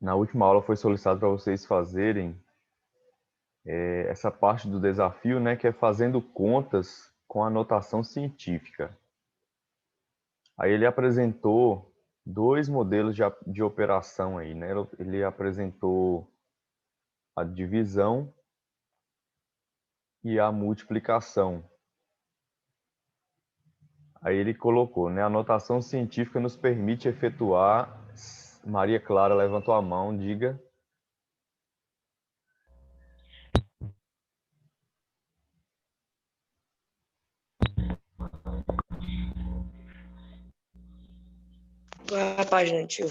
na última aula foi solicitado para vocês fazerem essa parte do desafio, né, que é fazendo contas com a notação científica. Aí ele apresentou dois modelos de operação aí, né? Ele apresentou a divisão e a multiplicação. Aí ele colocou, né? A notação científica nos permite efetuar... Maria Clara levantou a mão, diga. Qual é a página, tio?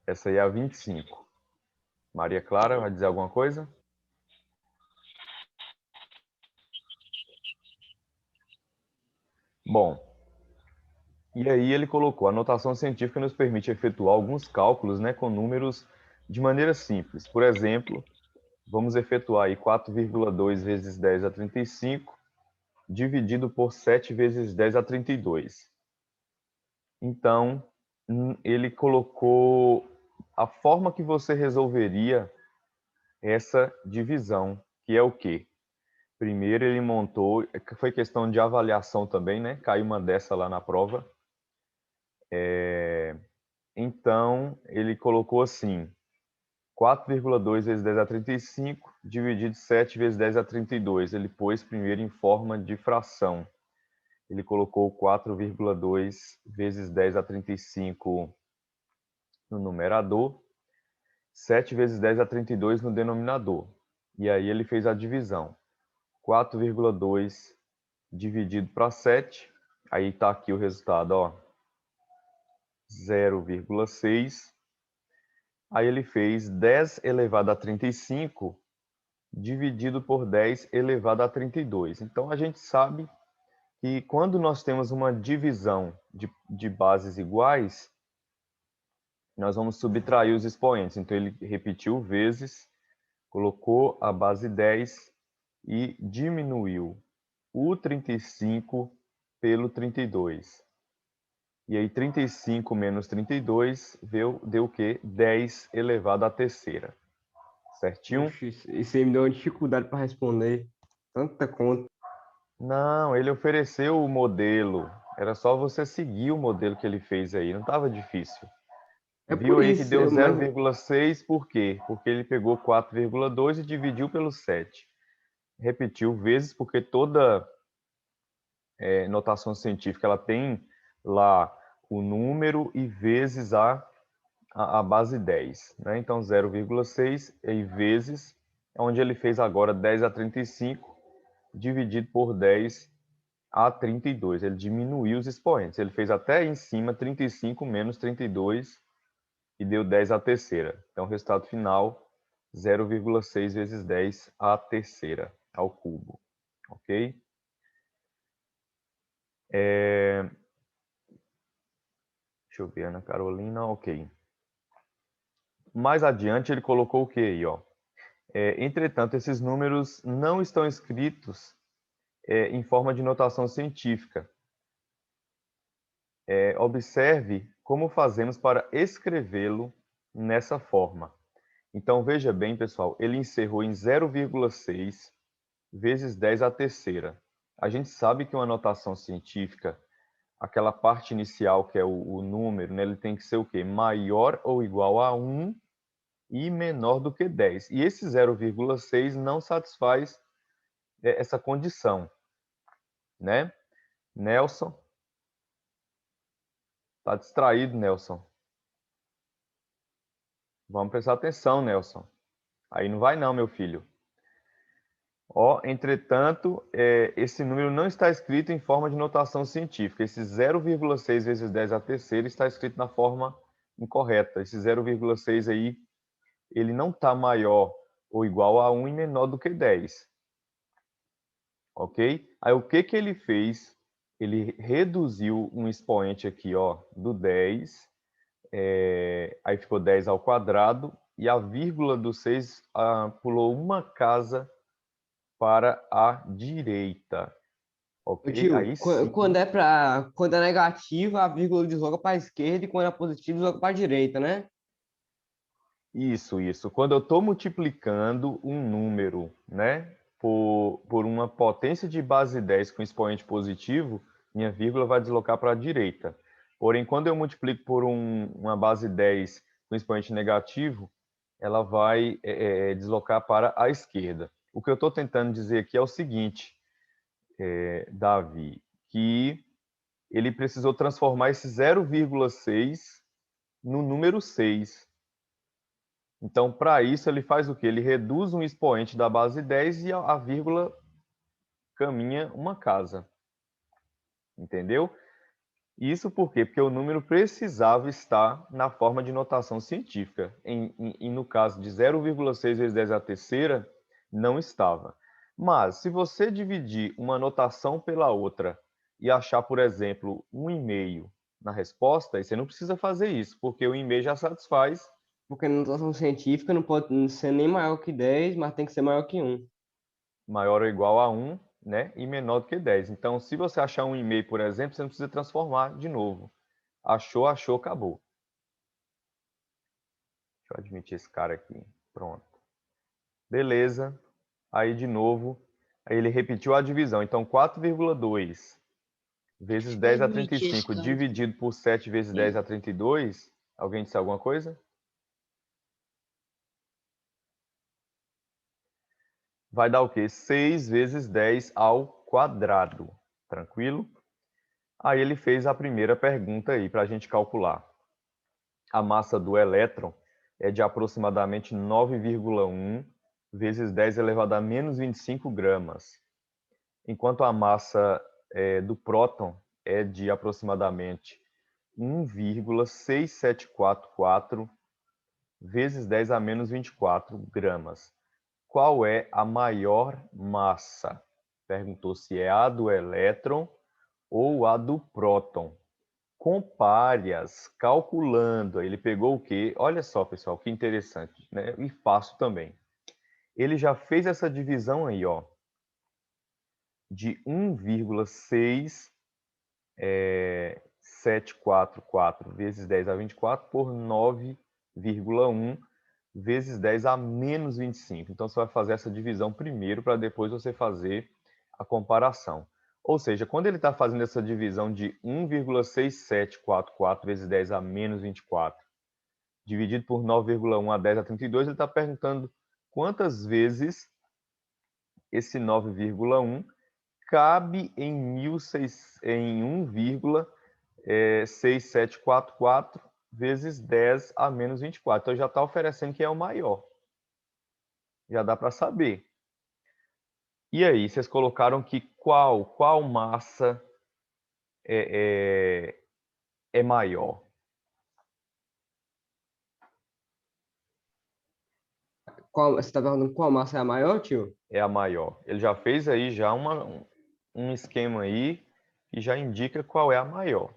Essa aí é a 25. Maria Clara vai dizer alguma coisa? Bom, e aí ele colocou, a notação científica nos permite efetuar alguns cálculos, né, com números de maneira simples. Por exemplo, vamos efetuar aí 4,2 vezes 10 a 35, dividido por 7 vezes 10 a 32. Então, ele colocou a forma que você resolveria essa divisão, que é o quê? Primeiro ele montou, foi questão de avaliação também, né? Caiu uma dessa lá na prova. Então, ele colocou assim, 4,2 vezes 10 a 35, dividido 7 vezes 10 a 32. Ele pôs primeiro em forma de fração. Ele colocou 4,2 vezes 10 a 35 no numerador, 7 vezes 10 a 32 no denominador. E aí ele fez a divisão. 4,2 dividido para 7, aí está aqui o resultado, ó, 0,6. Aí ele fez 10 elevado a 35 dividido por 10 elevado a 32. Então, a gente sabe que quando nós temos uma divisão de bases iguais, nós vamos subtrair os expoentes. Então, ele repetiu vezes, colocou a base 10 e diminuiu o 35 pelo 32. E aí, 35 menos 32 deu o quê? 10 elevado à terceira. Certinho? Oxi, isso aí me deu uma dificuldade para responder. Tanta conta. Não, ele ofereceu o modelo. Era só você seguir o modelo que ele fez aí. Não estava difícil. É Viu por aí que isso, deu mas 0,6, por quê? Porque ele pegou 4,2 e dividiu pelo 7. Repetiu vezes, porque toda notação científica ela tem lá o número e vezes a base 10. Né? Então, 0,6 e vezes, onde ele fez agora 10 a 35, dividido por 10 a 32. Ele diminuiu os expoentes. Ele fez até em cima 35 menos 32 e deu 10 à terceira. Então, o resultado final, 0,6 vezes 10 à terceira, ao cubo. Ok? Deixa eu ver, Ana Carolina, ok. Mais adiante, ele colocou o que aí, ó? Entretanto, esses números não estão escritos em forma de notação científica. Observe como fazemos para escrevê-lo nessa forma. Então, veja bem, pessoal, ele encerrou em 0,6 vezes 10 à terceira. A gente sabe que uma notação científica, aquela parte inicial, que é o número, né, ele tem que ser o quê? Maior ou igual a 1 e menor do que 10. E esse 0,6 não satisfaz essa condição, né? Nelson? Tá distraído, Nelson. Vamos prestar atenção, Nelson. Aí não vai não, meu filho. Ó, entretanto, esse número não está escrito em forma de notação científica. Esse 0,6 vezes 10 à terceira está escrito na forma incorreta. Esse 0,6 aí, ele não está maior ou igual a 1 e menor do que 10. Ok? Aí o que ele fez? Ele reduziu um expoente aqui, ó, do 10, aí ficou 10 ao quadrado, e a vírgula do 6 pulou uma casa para a direita. ô, Ok? tio, Aí sim. quando é negativa, a vírgula desloca para a esquerda e quando é positiva, desloca para a direita, né? Isso. Quando eu estou multiplicando um número, né, por uma potência de base 10 com expoente positivo, minha vírgula vai deslocar para a direita. Porém, quando eu multiplico por uma base 10 com expoente negativo, ela vai deslocar para a esquerda. O que eu estou tentando dizer aqui é o seguinte, Davi, que ele precisou transformar esse 0,6 no número 6. Então, para isso, ele faz o quê? Ele reduz um expoente da base 10 e a vírgula caminha uma casa. Entendeu? Isso por quê? Porque o número precisava estar na forma de notação científica. E no caso de 0,6 vezes 10 à terceira, não estava. Mas, se você dividir uma notação pela outra e achar, por exemplo, 1,5 na resposta, aí você não precisa fazer isso, porque o 1,5 já satisfaz. Porque na notação científica não pode ser nem maior que 10, mas tem que ser maior que 1. Maior ou igual a 1, né? E menor do que 10. Então, se você achar 1,5, por exemplo, você não precisa transformar de novo. Achou, acabou. Deixa eu admitir esse cara aqui. Pronto. Beleza. Aí, de novo, aí ele repetiu a divisão. Então, 4,2 vezes 10 a 35 dividido por 7 vezes 10 a 32. Alguém disse alguma coisa? Vai dar o quê? 6 vezes 10 ao quadrado. Tranquilo? Aí ele fez a primeira pergunta aí para a gente calcular. A massa do elétron é de aproximadamente 9,1 vezes 10 elevado a menos 25 gramas, enquanto a massa do próton é de aproximadamente 1,6744 vezes 10 a menos 24 gramas. Qual é a maior massa? Perguntou se é a do elétron ou a do próton. Compare-as, calculando. Ele pegou o quê? Olha só, pessoal, que interessante, né? E fácil também. Ele já fez essa divisão aí, ó, de 1,6744 vezes 10 a 24 por 9,1 vezes 10 a menos 25. Então, você vai fazer essa divisão primeiro para depois você fazer a comparação. Ou seja, quando ele está fazendo essa divisão de 1,6744 vezes 10 a menos 24, dividido por 9,1 a 10 a 32, ele está perguntando quantas vezes esse 9,1 cabe em 1,6744 vezes 10 a menos 24. Então, já está oferecendo quem é o maior. Já dá para saber. E aí, vocês colocaram que qual massa é maior? Você está perguntando qual massa é a maior, tio? É a maior. Ele já fez aí já um esquema aí que já indica qual é a maior.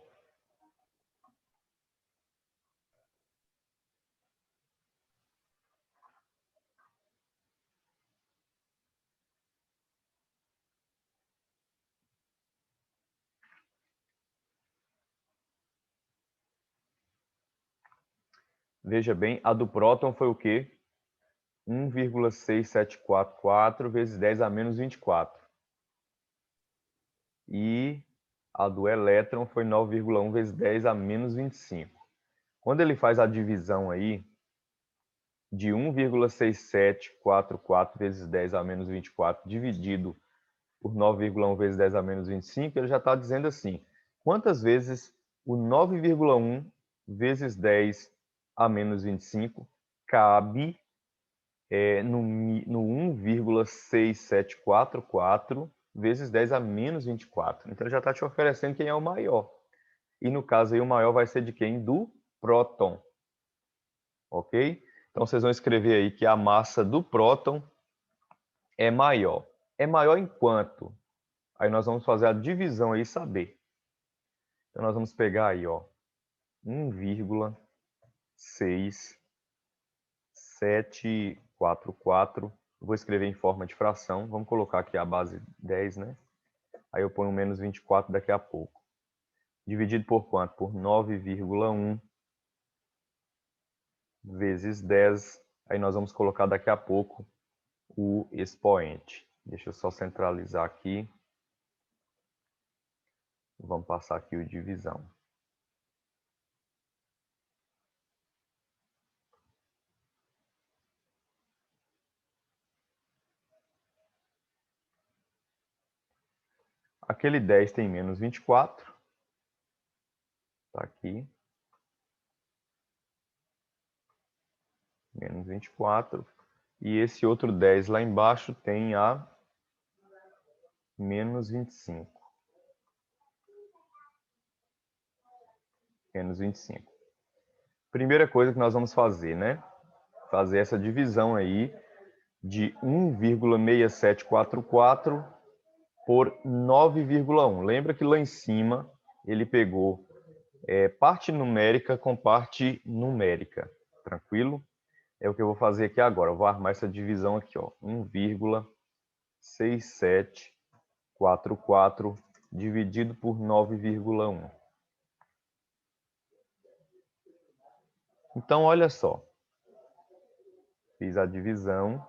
Veja bem, a do próton foi o quê? 1,6744 vezes 10 a menos 24. E a do elétron foi 9,1 vezes 10 a menos 25. Quando ele faz a divisão aí de 1,6744 vezes 10 a menos 24 dividido por 9,1 vezes 10 a menos 25, ele já está dizendo assim, quantas vezes o 9,1 vezes 10 a menos 25 cabe no 1,6744 vezes 10 a menos 24. Então, ele já está te oferecendo quem é o maior. E no caso aí, o maior vai ser de quem? Do próton. Ok? Então, vocês vão escrever aí que a massa do próton é maior. É maior em quanto? Aí nós vamos fazer a divisão aí e saber. Então, nós vamos pegar aí, ó, 1,6744. Vou escrever em forma de fração. Vamos colocar aqui a base 10, né? Aí eu ponho menos 24 daqui a pouco. Dividido por quanto? Por 9,1 vezes 10. Aí nós vamos colocar daqui a pouco o expoente. Deixa eu só centralizar aqui. Vamos passar aqui o divisão. Aquele 10 tem menos 24. Está aqui. Menos 24. E esse outro 10 lá embaixo tem a menos 25. Menos 25. Primeira coisa que nós vamos fazer, né? Fazer essa divisão aí de 1,6744 por 9,1. Lembra que lá em cima ele pegou parte numérica com parte numérica. Tranquilo? É o que eu vou fazer aqui agora. Eu vou armar essa divisão aqui, ó. 1,6744 dividido por 9,1. Então, olha só. Fiz a divisão.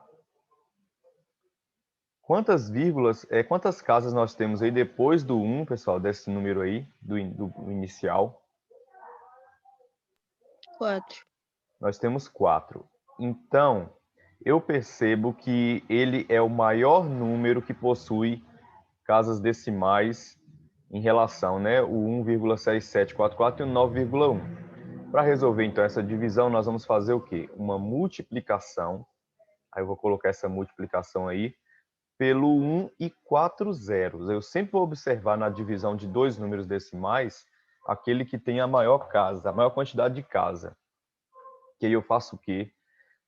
Quantas vírgulas, quantas casas nós temos aí depois do 1, pessoal, desse número aí, do inicial? 4. Nós temos 4. Então, eu percebo que ele é o maior número que possui casas decimais em relação, né? O 1,6744 e o 9,1. Para resolver, então, essa divisão, nós vamos fazer o quê? Uma multiplicação. Aí eu vou colocar essa multiplicação aí pelo 1 e 4 zeros. Eu sempre vou observar na divisão de dois números decimais aquele que tem a maior casa, a maior quantidade de casa. Que aí eu faço o quê?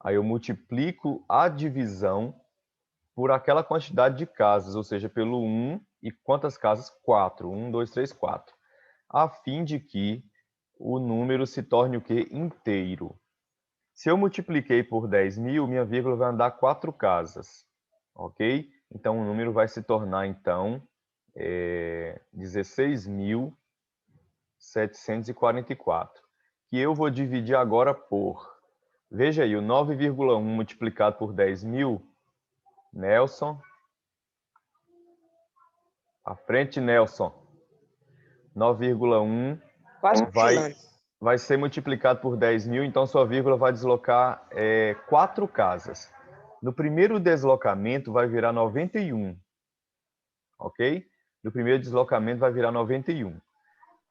Aí eu multiplico a divisão por aquela quantidade de casas, ou seja, pelo 1 e quantas casas? 4. 1, 2, 3, 4. A fim de que o número se torne o quê? Inteiro. Se eu multipliquei por 10.000, minha vírgula vai andar 4 casas. Ok? Então, o número vai se tornar, então, 16.744. Que eu vou dividir agora por... Veja aí, o 9,1 multiplicado por 10.000, Nelson. À frente, Nelson. 9,1 vai ser multiplicado por 10.000, então sua vírgula vai deslocar 4 casas. No primeiro deslocamento vai virar 91. Ok? No primeiro deslocamento vai virar 91.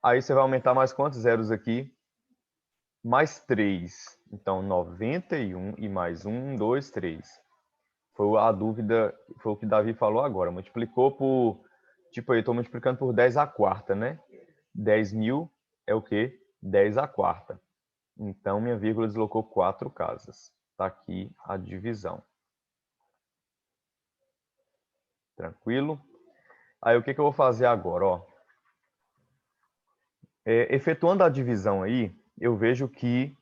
Aí você vai aumentar mais quantos zeros aqui? Mais 3. Então, 91 e mais 1, 2, 3. Foi a dúvida, foi o que Davi falou agora. Multiplicou por... Tipo, eu estou multiplicando por 10 à quarta, né? 10.000 é o quê? 10 à quarta. Então, minha vírgula deslocou 4 casas. Está aqui a divisão. Tranquilo? Aí, o que eu vou fazer agora? Ó? Efetuando a divisão aí, eu vejo que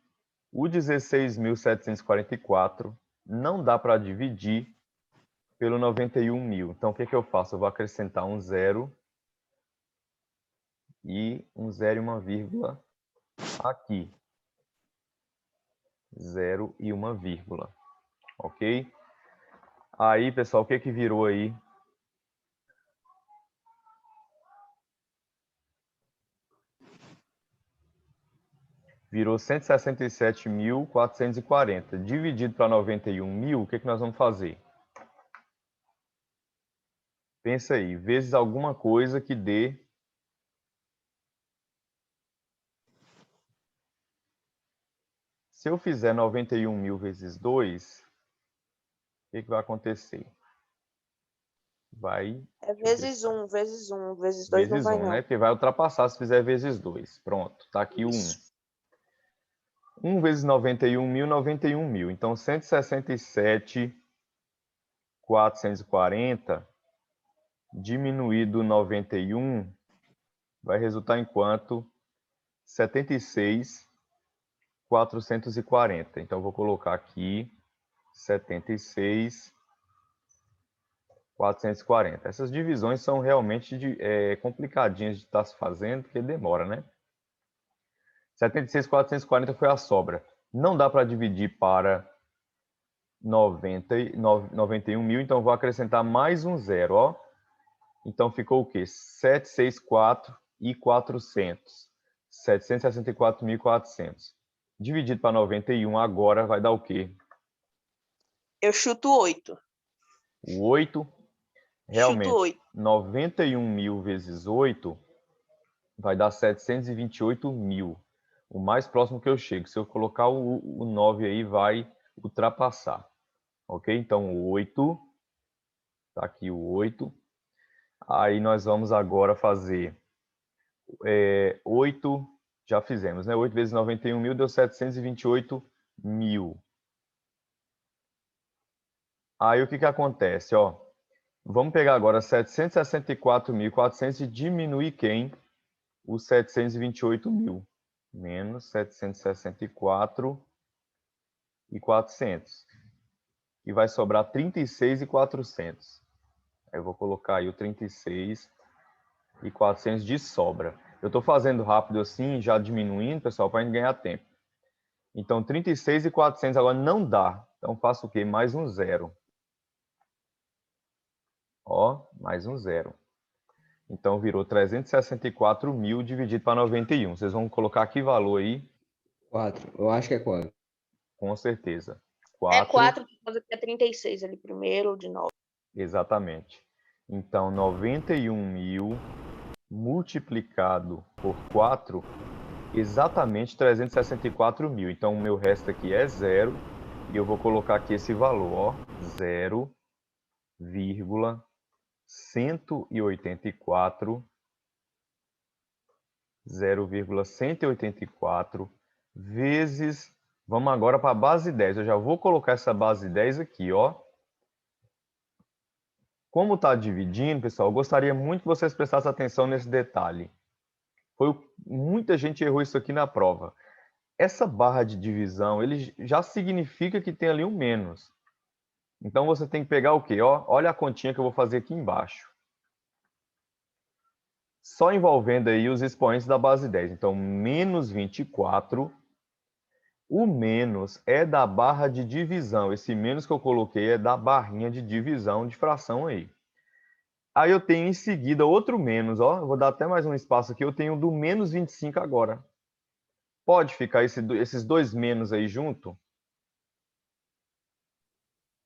o 16.744 não dá para dividir pelo 91.000. Então, o que eu faço? Eu vou acrescentar um zero e uma vírgula aqui. 0 e uma vírgula. Ok? Aí, pessoal, o que virou aí? Virou 167.440. Dividido para 91.000, o que nós vamos fazer? Pensa aí, vezes alguma coisa que dê... Se eu fizer 91.000 vezes 2, o que vai acontecer? Vai... Vezes 1, vezes 1, vezes 2 não Vezes vai 1, não. né? Porque vai ultrapassar se fizer vezes 2. Pronto, está aqui o 1. 1 vezes 91.000, 91.000. Então, 167.440 diminuído 91 vai resultar em quanto? 76.440. Então, vou colocar aqui 76.440. Essas divisões são realmente complicadinhas de estar se fazendo, porque demora, né? 76.440 foi a sobra. Não dá para dividir para 91 mil, então vou acrescentar mais um zero, ó. Então ficou o quê? 764.400. 764.400. Dividido para 91 agora vai dar o quê? Eu chuto 8. O 8. Chuto Realmente, 8. 91 mil vezes 8 vai dar 728 mil. O mais próximo que eu chego. Se eu colocar o 9 aí, vai ultrapassar. Ok? Então, o 8. Está aqui o 8. Aí nós vamos agora fazer 8. Já fizemos, né? 8 vezes 91 mil deu 728 mil. Aí o que que acontece? Ó, vamos pegar agora 764.400 e diminuir quem? Os 728 mil. Menos 764.400. E vai sobrar 36.400. Aí eu vou colocar aí o 36.400 de sobra. Eu estou fazendo rápido assim, já diminuindo, pessoal, para a gente ganhar tempo. Então, 36.400 agora não dá. Então, faço o quê? Mais um zero. Ó, mais um zero. Então, virou 364 mil dividido para 91. Vocês vão colocar que valor aí? 4. Eu acho que é 4. Com certeza. É 4. 4, por causa que é 36 ali primeiro, ou de 9. Exatamente. Então, 91 mil multiplicado por 4, exatamente 364 mil. Então, o meu resto aqui é zero. E eu vou colocar aqui esse valor, ó. 0,184 vezes... Vamos agora para a base 10. Eu já vou colocar essa base 10 aqui, ó. Como está dividindo, pessoal, eu gostaria muito que vocês prestassem atenção nesse detalhe. Muita gente errou isso aqui na prova. Essa barra de divisão, ele já significa que tem ali um menos. Então, você tem que pegar o quê? Ó, olha a continha que eu vou fazer aqui embaixo. Só envolvendo aí os expoentes da base 10. Então, menos 24. O menos é da barra de divisão. Esse menos que eu coloquei é da barrinha de divisão de fração aí. Aí eu tenho em seguida outro menos, ó. Eu vou dar até mais um espaço aqui. Eu tenho do menos 25 agora. Pode ficar esses dois menos aí junto?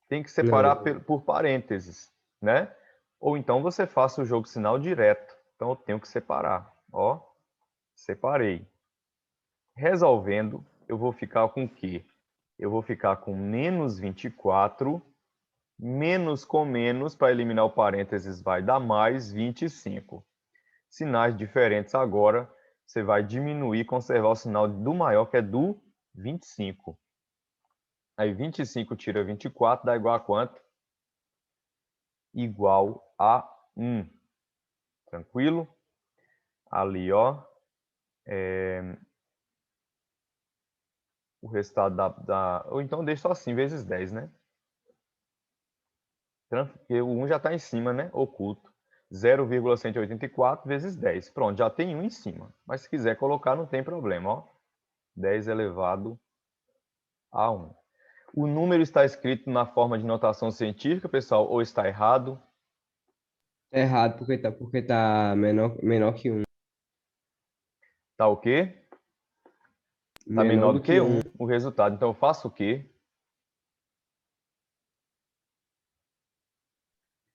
Tem que separar Não. por parênteses, né? Ou então você faça o jogo sinal direto. Então eu tenho que separar, ó. Separei. Resolvendo, eu vou ficar com o quê? Eu vou ficar com menos 24, menos com menos, para eliminar o parênteses, vai dar mais 25. Sinais diferentes agora, você vai diminuir e conservar o sinal do maior, que é do 25. Aí 25 tira 24, dá igual a quanto? Igual a 1. Tranquilo? Ali, ó. O resultado ou então deixa só assim, vezes 10, né? Porque o 1 já está em cima, né? Oculto. 0,184 vezes 10. Pronto, já tem 1 em cima. Mas se quiser colocar, não tem problema, ó. 10 elevado a 1. O número está escrito na forma de notação científica, pessoal, ou está errado? É errado, porque tá menor que 1. Tá o quê? Está Menor menor do do que que 1. 1 o resultado. Então eu faço o quê?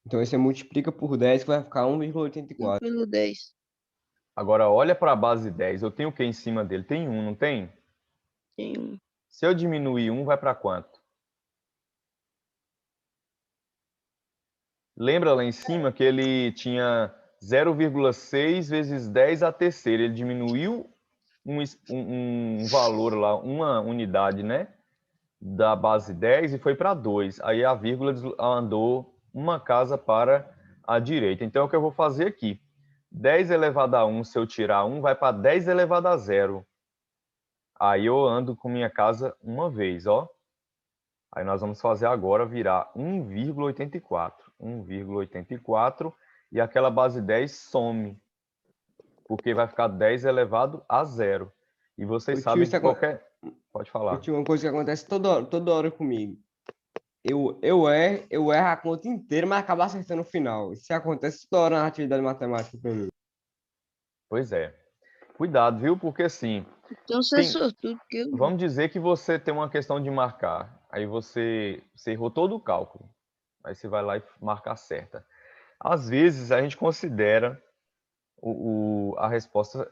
Então, aí você multiplica por 10, que vai ficar 1,84. Pelo 10. Agora olha para a base 10. Eu tenho o que em cima dele? Tem 1, não tem? Tem 1. Se eu diminuir 1, vai para quanto? Lembra lá em cima que ele tinha 0,6 vezes 10 a terceira. Ele diminuiu um valor lá, uma unidade, né? Da base 10 e foi para 2. Aí a vírgula andou uma casa para a direita. Então, é o que eu vou fazer aqui. 10 elevado a 1, se eu tirar 1, vai para 10 elevado a 0. Aí eu ando com minha casa uma vez, ó. Aí nós vamos fazer agora virar 1,84. 1,84 e aquela base 10 some, porque vai ficar 10 elevado a 0. E vocês O tio sabem que está com... qualquer... Pode Eu falar. tinha uma coisa que acontece toda hora comigo. Eu erro a conta inteira, mas acabo acertando no final. Isso acontece toda hora na atividade matemática para mim. Pois é. Cuidado, viu? Porque assim, Então você é tem, sortudo que eu. vamos dizer que você tem uma questão de marcar. Aí você errou todo o cálculo. Aí você vai lá e marca a certa. Às vezes a gente considera a resposta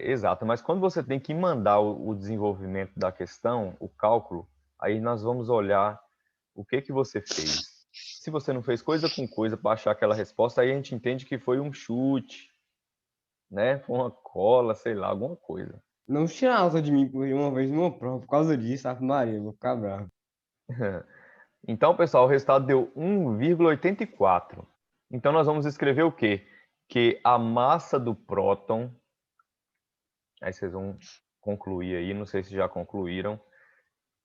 exata, mas quando você tem que mandar o desenvolvimento da questão, o cálculo, aí nós vamos olhar o que que você fez. Se você não fez coisa com coisa para achar aquela resposta, aí a gente entende que foi um chute, né? Foi uma cola, sei lá, alguma coisa. Não tira alta de mim uma vez numa prova por causa disso, Ave Maria, eu vou ficar bravo. Então, pessoal, o resultado deu 1,84. Então, nós vamos escrever o quê? Que a massa do próton, aí vocês vão concluir aí, não sei se já concluíram,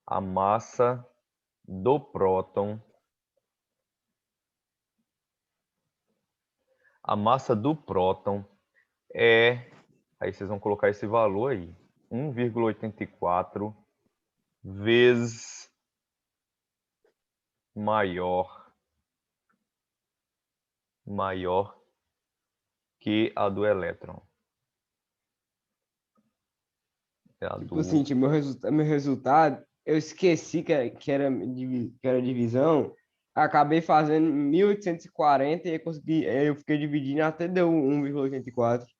a massa do próton, é, aí vocês vão colocar esse valor aí, 1,84 vezes maior que a do elétron. É a Tipo assim, do... tipo, meu resultado, eu esqueci que era divisão, acabei fazendo 1840 e aí consegui, aí eu fiquei dividindo até deu 1,84. E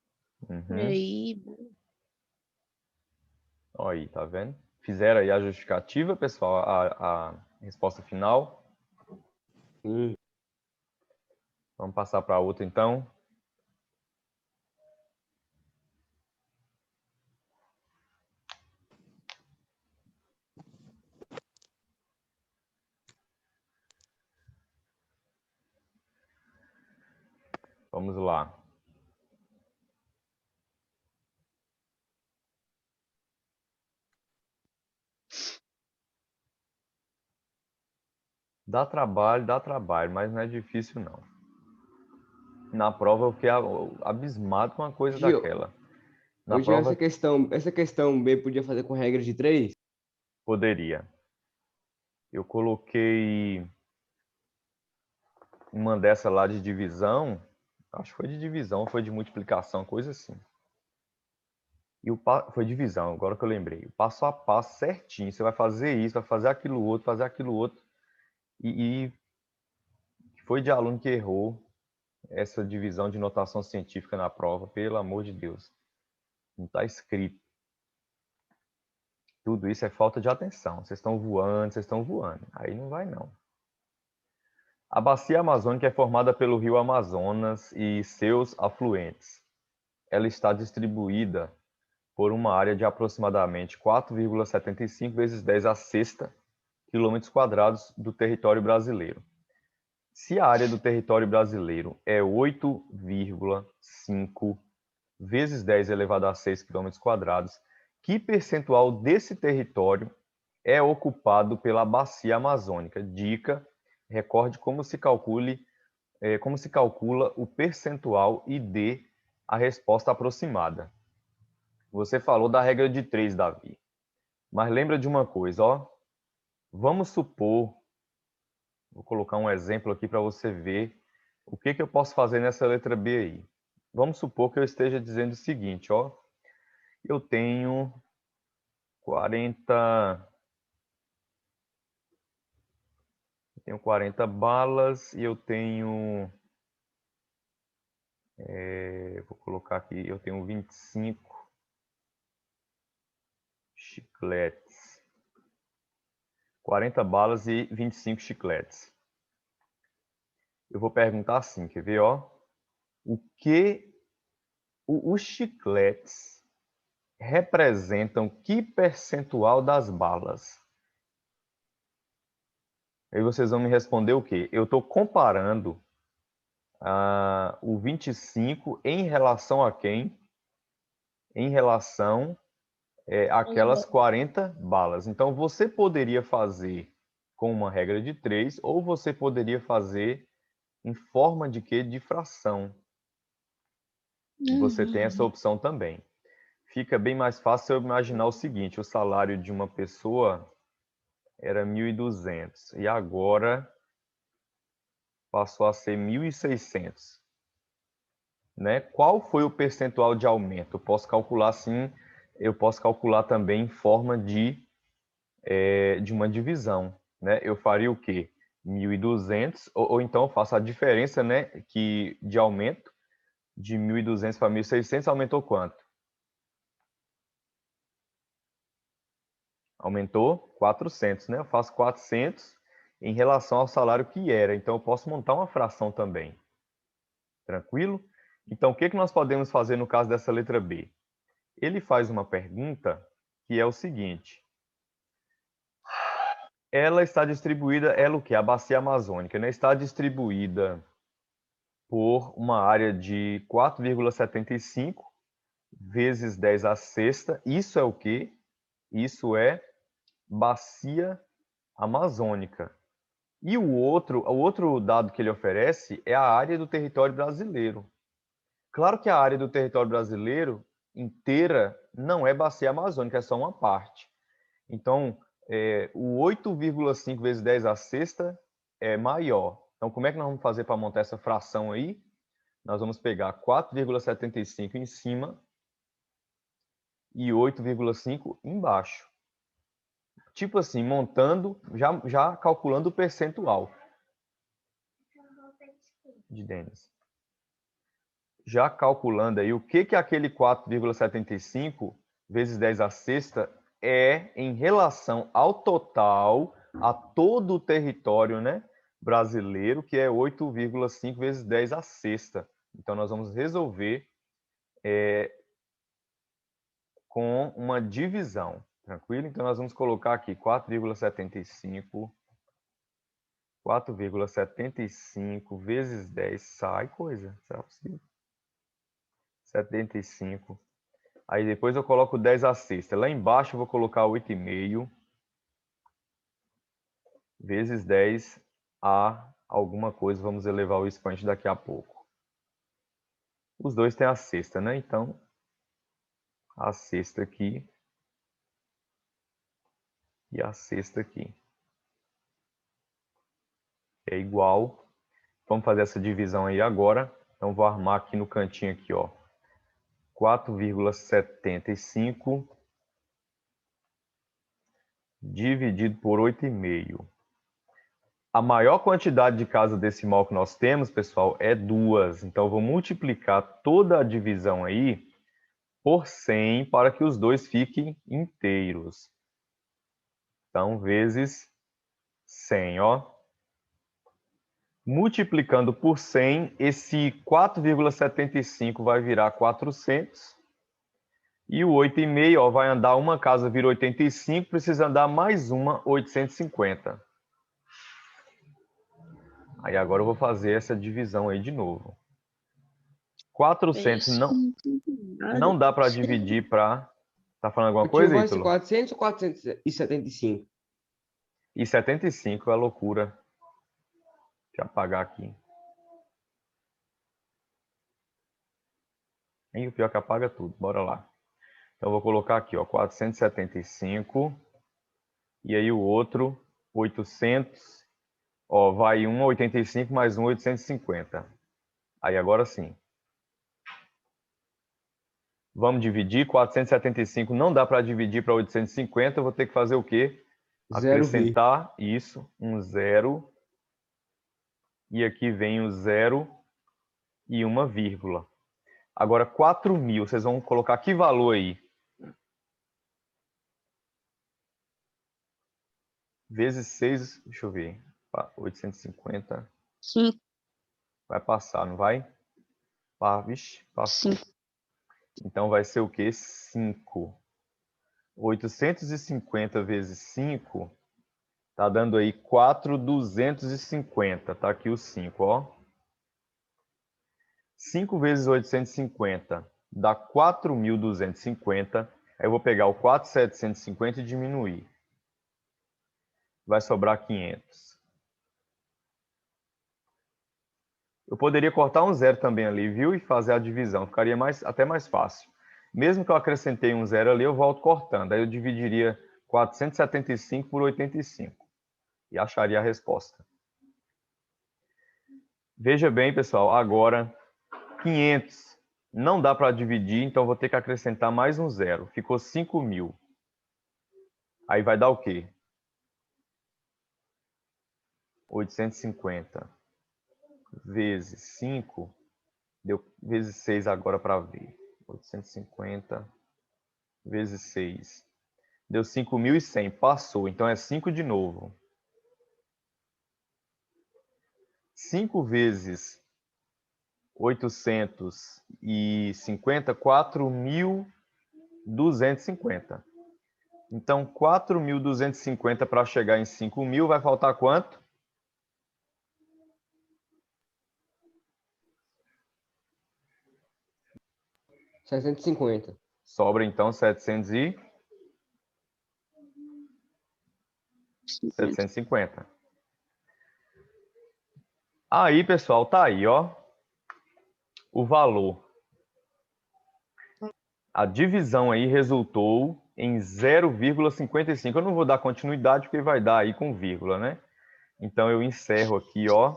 Uhum. aí, Ó aí, tá vendo? Fizeram aí a justificativa, pessoal, a resposta final. Sim. Vamos passar para outra, então. Vamos lá. Dá trabalho, mas não é difícil, não. Na prova eu fiquei abismado com uma coisa Gil, daquela. Na hoje prova essa questão B podia fazer com regra de 3? poderia. Eu coloquei uma dessa lá de divisão, acho que foi de divisão, foi de multiplicação, coisa assim. Foi divisão, agora que eu lembrei. O passo a passo certinho. Você vai fazer isso, vai fazer aquilo outro, fazer aquilo outro. E foi de aluno que errou essa divisão de notação científica na prova, pelo amor de Deus. Não está escrito. Tudo isso é falta de atenção. Vocês estão voando, vocês estão voando. Aí não vai, não. A bacia amazônica é formada pelo rio Amazonas e seus afluentes. Ela está distribuída por uma área de aproximadamente 4,75 vezes 10 a sexta quilômetros quadrados do território brasileiro. Se a área do território brasileiro é 8,5 vezes 10 elevado a 6 quilômetros quadrados, que percentual desse território é ocupado pela bacia amazônica? Dica: recorde como se calcula o percentual e dê a resposta aproximada. Você falou da regra de 3, Davi. Mas lembra de uma coisa, ó. Vamos supor, vou colocar um exemplo aqui para você ver o que eu posso fazer nessa letra B aí. Vamos supor que eu esteja dizendo o seguinte, ó. Eu tenho 40 balas e eu tenho vou colocar aqui, eu tenho 25 chicletes. 40 balas e 25 chicletes. Eu vou perguntar assim, quer ver, ó? O que os chicletes representam que percentual das balas? Aí vocês vão me responder o quê? Eu estou comparando o 25 em relação a quem? Em relação àquelas 40 balas. Então, você poderia fazer com uma regra de 3, ou você poderia fazer em forma de quê? De fração. Você tem essa opção também. fica bem mais fácil eu imaginar o seguinte, o salário de uma pessoa era 1.200 e agora passou a ser 1.600, né? Qual foi o percentual de aumento? Eu posso calcular sim, eu posso calcular também em forma de uma divisão, né? Eu faria o quê? 1.200, ou então eu faço a diferença, né, de aumento de 1.200 para 1.600 aumentou quanto? Aumentou 400, né? Eu faço 400 em relação ao salário que era. Então, eu posso montar uma fração também. Tranquilo? Então, o que nós podemos fazer no caso dessa letra B? Ele faz uma pergunta que é o seguinte. Ela está distribuída, ela o quê? A bacia amazônica, né? Está distribuída por uma área de 4,75 vezes 10 à sexta. Isso é o quê? Isso é bacia amazônica. E o outro dado que ele oferece é a área do território brasileiro. Claro que a área do território brasileiro inteira não é bacia amazônica, é só uma parte. Então, o 8,5 vezes 10 à sexta é maior. Então, como é que nós vamos fazer para montar essa fração aí? Nós vamos pegar 4,75 em cima e 8,5 embaixo. Tipo assim, montando, já calculando o percentual de Denis. Já calculando aí o que aquele 4,75 vezes 10 à sexta é em relação ao total, a todo o território, né, brasileiro, que é 8,5 vezes 10 à sexta. Então, nós vamos resolver com uma divisão, tranquilo? Então, nós vamos colocar aqui 4,75 vezes 10 sai coisa, será possível? 75. Aí depois eu coloco 10 à sexta. Lá embaixo eu vou colocar 8,5 vezes 10 a alguma coisa. Vamos elevar o expoente daqui a pouco. Os dois têm a sexta, né? Então, a sexta aqui e a sexta aqui é igual. Vamos fazer essa divisão aí agora. Então, vou armar aqui no cantinho aqui, ó. 4,75 dividido por 8,5. A maior quantidade de casa decimal que nós temos, pessoal, é 2. Então, eu vou multiplicar toda a divisão aí por 100 para que os dois fiquem inteiros. Então, vezes 100, ó. Multiplicando por 100, esse 4,75 vai virar 400. E o 8,5, ó, vai andar uma casa, vira 85, precisa andar mais uma, 850. Aí agora eu vou fazer essa divisão aí de novo. 400 não dá para dividir para... Tá falando alguma O tio coisa, vai ser Ítalo? 400 ou 475? E 75 é loucura. Deixa eu apagar aqui. E o pior é que apaga tudo. Bora lá. Então eu vou colocar aqui, ó, 475. E aí o outro, 800. Ó, vai um 85 mais um 850. Aí agora sim. Vamos dividir. 475 não dá para dividir para 850. Eu vou ter que fazer o quê? Acrescentar isso, um zero. E aqui vem o zero e uma vírgula. Agora, 4.000, vocês vão colocar que valor aí? Vezes 6, deixa eu ver. 850. Sim. Vai passar, não vai? Vixe, passou. Sim. Então vai ser o quê? 5. 850 vezes 5 tá dando aí 4.250. Tá aqui o 5, ó. 5 vezes 850 dá 4.250. Aí eu vou pegar o 4.750 e diminuir. Vai sobrar 500. Eu poderia cortar um zero também ali, viu? E fazer a divisão. Ficaria até mais fácil. Mesmo que eu acrescentei um zero ali, eu volto cortando. Aí eu dividiria 475 por 85 e acharia a resposta. Veja bem, pessoal, agora 500 não dá para dividir, então vou ter que acrescentar mais um zero. Ficou 5.000. Aí vai dar o quê? 850 vezes 5, deu vezes 6 agora para ver. 850 vezes 6. Deu 5.100, passou, então é 5 de novo. 5 vezes 850, 4.250. Então, 4.250 para chegar em 5.000, vai faltar quanto? R$650. Sobra, então, 750. Aí, pessoal, tá aí, ó, o valor. A divisão aí resultou em 0,55. Eu não vou dar continuidade, porque vai dar aí com vírgula, né? Então, eu encerro aqui, ó,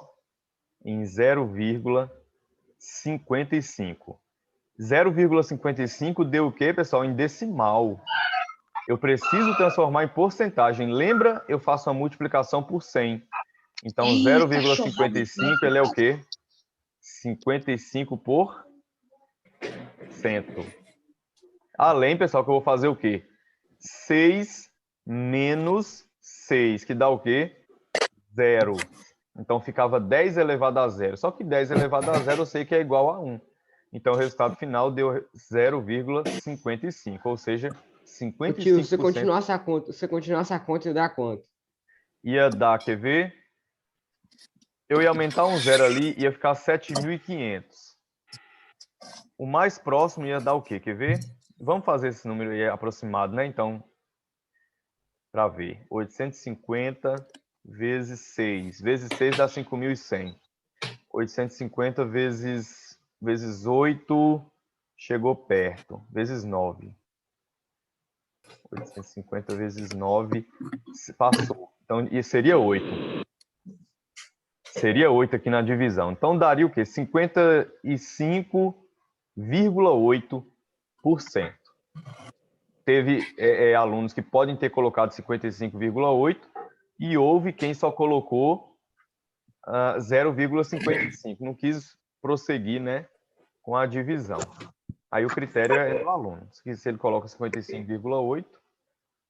em 0,55. 0,55 deu o quê, pessoal? Em decimal. Eu preciso transformar em porcentagem. Lembra? Eu faço a multiplicação por 100. Então, 0,55 ele é o quê? 55%. Além, pessoal, que eu vou fazer o quê? 6 menos 6, que dá o quê? 0. Então, ficava 10 elevado a 0. Só que 10 elevado a 0 eu sei que é igual a 1. Então, o resultado final deu 0,55, ou seja, 55%. Tio, se você continuasse a conta, ia dar quanto? Ia dar, quer ver? Eu ia aumentar um zero ali, ia ficar 7.500. O mais próximo ia dar o quê? Quer ver? Vamos fazer esse número aí aproximado, né? Então, para ver. 850 vezes 6. Vezes 6 dá 5.100. 850 vezes 8 chegou perto. Vezes 9. 850 vezes 9 passou. Então, e seria 8. Seria 8 aqui na divisão. Então, daria o quê? 55,8%. Teve alunos que podem ter colocado 55,8% e houve quem só colocou 0,55%. Não quis prosseguir, né, com a divisão. Aí o critério é do aluno. Se ele coloca 55,8%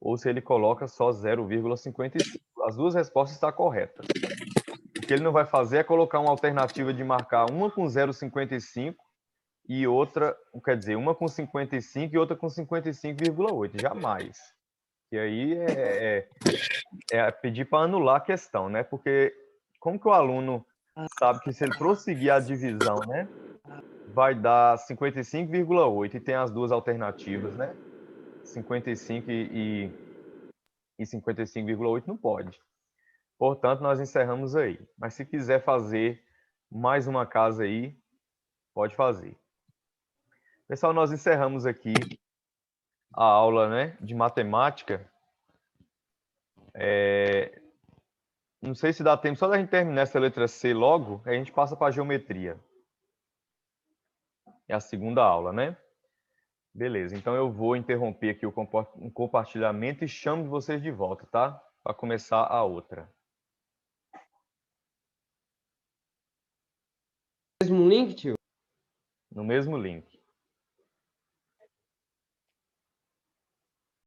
ou se ele coloca só 0,55%. As duas respostas estão corretas. O que ele não vai fazer é colocar uma alternativa de marcar uma com 0,55 e outra, quer dizer, uma com 55 e outra com 55,8. Jamais. E aí é pedir para anular a questão, né? Porque como que o aluno sabe que se ele prosseguir a divisão, né, vai dar 55,8 e tem as duas alternativas, né? 55 e 55,8 não pode. Portanto, nós encerramos aí. Mas se quiser fazer mais uma casa aí, pode fazer. Pessoal, nós encerramos aqui a aula, né, de matemática. Não sei se dá tempo só da gente terminar essa letra C logo, aí a gente passa para a geometria. É a segunda aula, né? Beleza, então eu vou interromper aqui o compartilhamento e chamo vocês de volta, tá? Para começar a outra. Mesmo link, tio? No mesmo link.